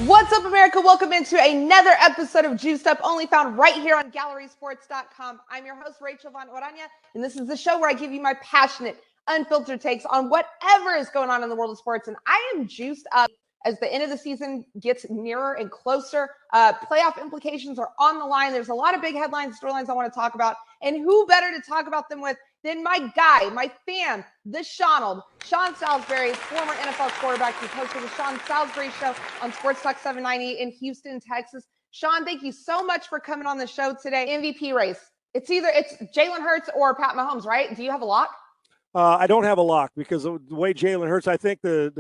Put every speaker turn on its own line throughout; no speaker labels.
What's up, America? Welcome into another episode of Juiced Up, only found right here on GallerySports.com. I'm your host, Rachael Von Orania, and this is the show where I give you my passionate, unfiltered takes on whatever is going on in the world of sports. And I am juiced up as the end of the season gets nearer and closer. Playoff implications are on the line. There's a lot of big headlines, storylines I want to talk about. And who better to talk about them with than my guy, my fan, the Sean Salisbury, former NFL quarterback, who's host of the Sean Salisbury Show on Sports Talk 790 in Houston, Texas. Sean, thank you so much for coming on the show today. MVP race. It's Jalen Hurts or Pat Mahomes, right? Do you have a lock?
I don't have a lock because of the way Jalen Hurts, I think the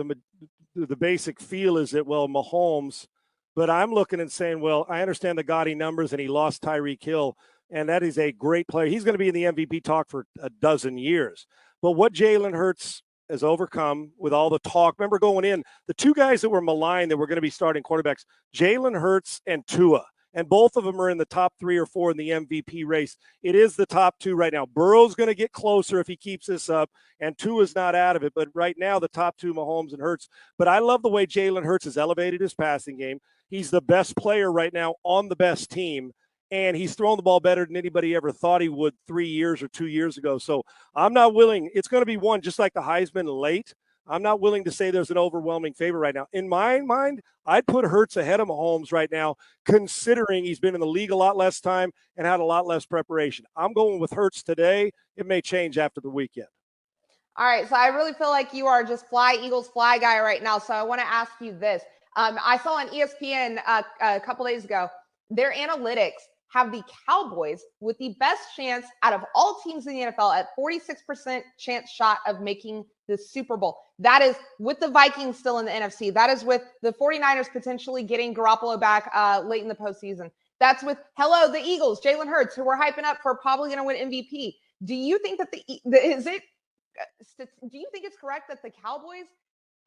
basic feel is that, well, Mahomes, but I'm looking and saying, well, I understand the gaudy numbers and he lost Tyreek Hill, and that is a great player. He's going to be in the MVP talk for a dozen years. But what Jalen Hurts has overcome with all the talk, remember going in, the two guys that were maligned that were going to be starting quarterbacks, Jalen Hurts and Tua. And both of them are in the top 3 or 4 in the MVP race. It is the top 2 right now. Burrow's going to get closer if he keeps this up, and Tua's not out of it. But right now, the top 2, Mahomes and Hurts. But I love the way Jalen Hurts has elevated his passing game. He's the best player right now on the best team, and he's thrown the ball better than anybody ever thought he would 3 years or 2 years ago. So I'm not willing. It's going to be one just like the Heisman late. I'm not willing to say there's an overwhelming favorite right now. In my mind, I'd put Hurts ahead of Mahomes right now, considering he's been in the league a lot less time and had a lot less preparation. I'm going with Hurts today. It may change after the weekend.
All right, so I really feel like you are just fly, Eagles, fly guy right now. So I want to ask you this. I saw on ESPN a couple days ago, their analytics have the Cowboys with the best chance out of all teams in the NFL at 46% chance shot of making the Super Bowl. That is with the Vikings still in the NFC. That is with the 49ers potentially getting Garoppolo back late in the postseason. That's with, the Eagles, Jalen Hurts, who we're hyping up for probably going to win MVP. Do you think that do you think it's correct that the Cowboys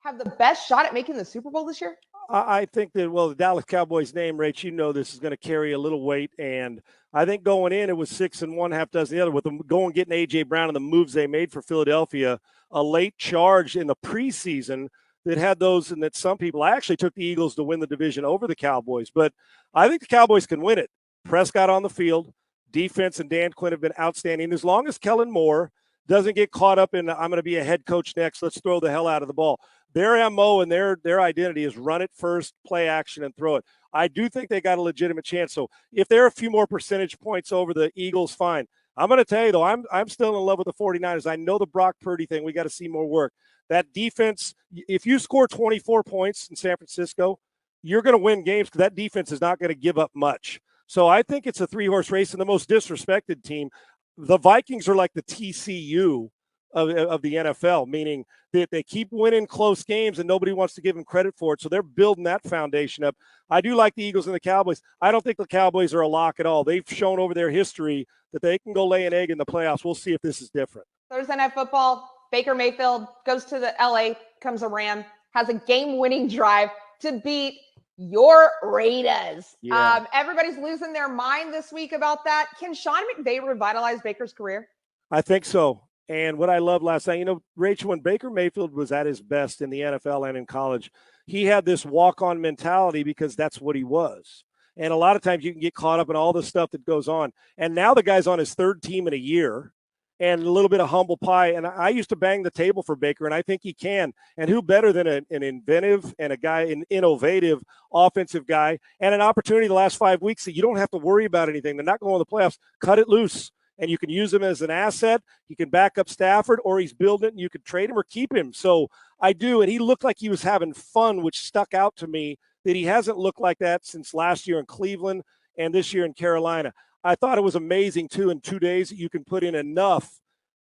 have the best shot at making the Super Bowl this year?
I think that, well, the Dallas Cowboys name, Rach, you know this is going to carry a little weight. And I think going in, it was 6 and 1, half dozen the other. With them going getting A.J. Brown and the moves they made for Philadelphia, a late charge in the preseason that had those, and that some people, I actually took the Eagles to win the division over the Cowboys. But I think the Cowboys can win it. Prescott on the field, defense and Dan Quinn have been outstanding. As long as Kellen Moore doesn't get caught up in, I'm going to be a head coach next, let's throw the hell out of the ball. Their MO and their identity is run it first, play action, and throw it. I do think they got a legitimate chance. So if they're a few more percentage points over the Eagles, fine. I'm going to tell you, though, I'm still in love with the 49ers. I know the Brock Purdy thing. We got to see more work. That defense, if you score 24 points in San Francisco, you're going to win games because that defense is not going to give up much. So I think it's a 3-horse race, and the most disrespected team, the Vikings are like the TCU of the NFL, meaning that they keep winning close games and nobody wants to give them credit for it. So they're building that foundation up. I do like the Eagles and the Cowboys. I don't think the Cowboys are a lock at all. They've shown over their history that they can go lay an egg in the playoffs. We'll see if this is different.
Thursday Night Football, Baker Mayfield goes to the LA, comes a Ram, has a game-winning drive to beat your Raiders.
Yeah.
Everybody's losing their mind this week about that. Can Sean McVay revitalize Baker's career?
I think so. And what I loved last night, Rachel, when Baker Mayfield was at his best in the NFL and in college, he had this walk-on mentality because that's what he was. And a lot of times you can get caught up in all the stuff that goes on. And now the guy's on his 3rd team in a year and a little bit of humble pie. And I used to bang the table for Baker, and I think he can. And who better than an inventive and an innovative offensive guy and an opportunity the last 5 weeks that you don't have to worry about anything. They're not going to the playoffs. Cut it loose. And you can use him as an asset. He can back up Stafford, or he's building it and you can trade him or keep him. So I do. And he looked like he was having fun, which stuck out to me that he hasn't looked like that since last year in Cleveland and this year in Carolina. I thought it was amazing, too, in 2 days that you can put in enough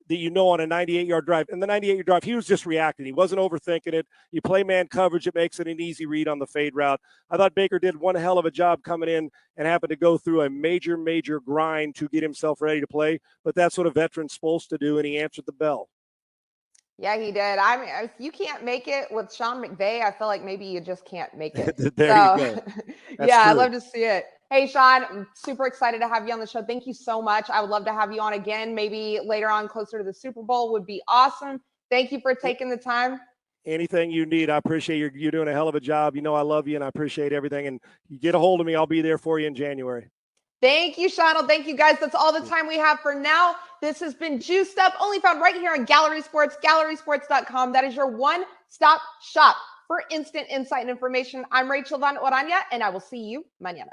that on a 98-yard drive. And the 98-yard drive, he was just reacting. He wasn't overthinking it. You play man coverage, it makes it an easy read on the fade route. I thought Baker did one hell of a job coming in and happened to go through a major, major grind to get himself ready to play. But that's what a veteran's supposed to do, and he answered the bell.
Yeah, he did. I mean, if you can't make it with Sean McVay, I feel like maybe you just can't make it.
There you go.
Yeah, I love to see it. Hey, Sean, I'm super excited to have you on the show. Thank you so much. I would love to have you on again, maybe later on closer to the Super Bowl would be awesome. Thank you for taking the time.
Anything you need, I appreciate you're doing a hell of a job. You know I love you, and I appreciate everything. And you get a hold of me, I'll be there for you in January.
Thank you, Shonald. Thank you, guys. That's all the time we have for now. This has been Juiced Up, only found right here on Gallery Sports, gallerysports.com. That is your one-stop shop for instant insight and information. I'm Rachael Van Orania, and I will see you mañana.